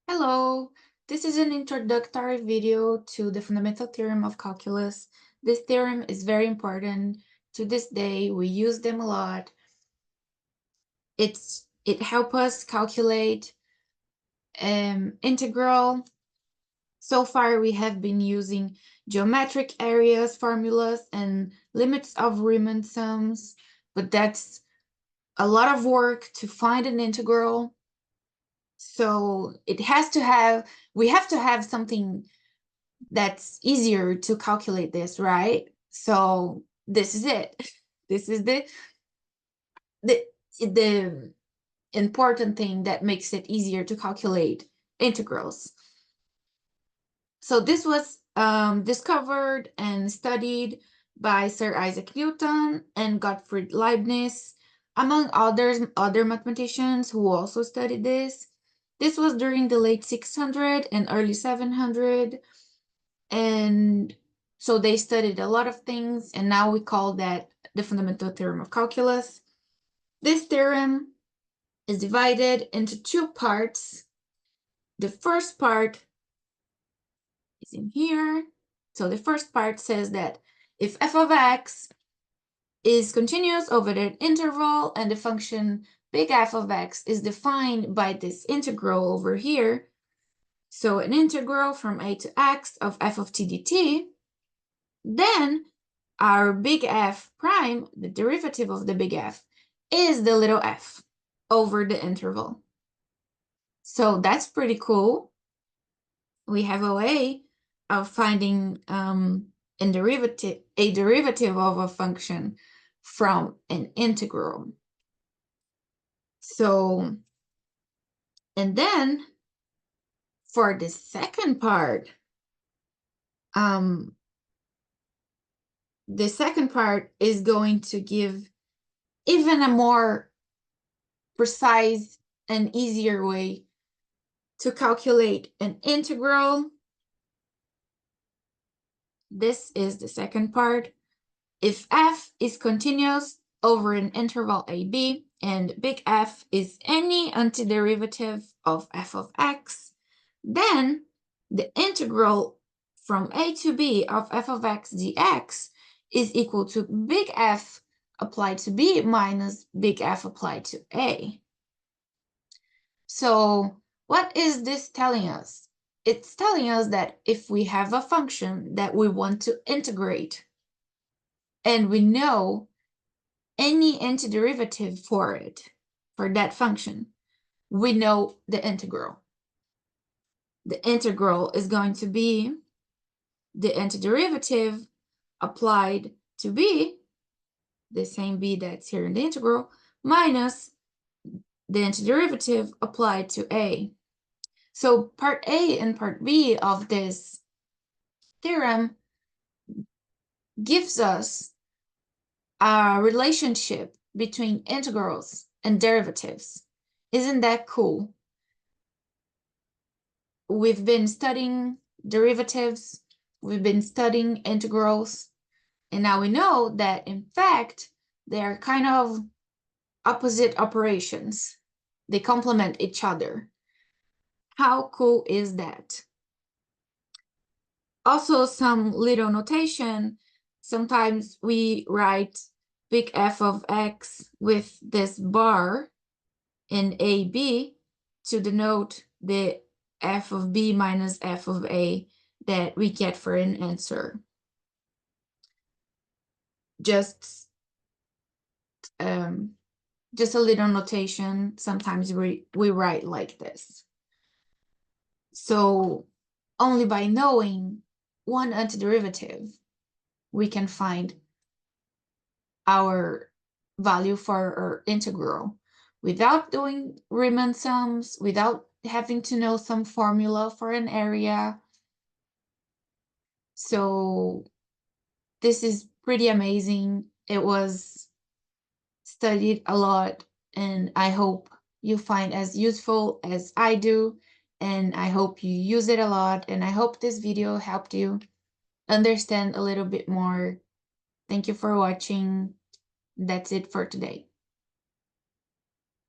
Hello, this is an introductory video to the fundamental theorem of calculus. This theorem is very important. To this day, we use them a lot. It helps us calculate integral. So far, we have been using geometric areas, formulas, and limits of Riemann sums, but that's a lot of work to find an integral. So we have to have something that's easier to calculate this, right? So this is it. This is the important thing that makes it easier to calculate integrals. So this was discovered and studied by Sir Isaac Newton and Gottfried Leibniz, among other mathematicians who also studied this. This was during the late 600 and early 700. And so they studied a lot of things, and now we call that the fundamental theorem of calculus. This theorem is divided into two parts. The first part is in here. So the first part says that if f of x is continuous over an interval and the function big F of x is defined by this integral over here, so an integral from a to x of f of t dt, then our big F prime, the derivative of the big F, is the little f over the interval. So that's pretty cool. We have a way of finding a derivative of a function from an integral. So, and then for the second part, the second part is going to give even a more precise and easier way to calculate an integral. This is the second part. If f is continuous over an interval ab and big F is any antiderivative of f of x, then the integral from a to b of f of x dx is equal to big F applied to b minus big F applied to a. So what is this telling us? It's telling us that if we have a function that we want to integrate, and we know any antiderivative for it, for that function, we know the integral. The integral is going to be the antiderivative applied to b, the same b that's here in the integral, minus the antiderivative applied to a. So part A and part B of this theorem gives us a relationship between integrals and derivatives. Isn't that cool? We've been studying derivatives, we've been studying integrals, and now we know that, in fact, they are kind of opposite operations. They complement each other. How cool is that? Also, some little notation. Sometimes we write big F of x with this bar in AB to denote the f of b minus f of a that we get for an answer. Just a little notation. Sometimes we write like this. So only by knowing one antiderivative, we can find our value for our integral without doing Riemann sums, without having to know some formula for an area. So this is pretty amazing. It was studied a lot, and I hope you find as useful as I do, and I hope you use it a lot, and I hope this video helped you understand a little bit more. Thank you for watching. That's it for today.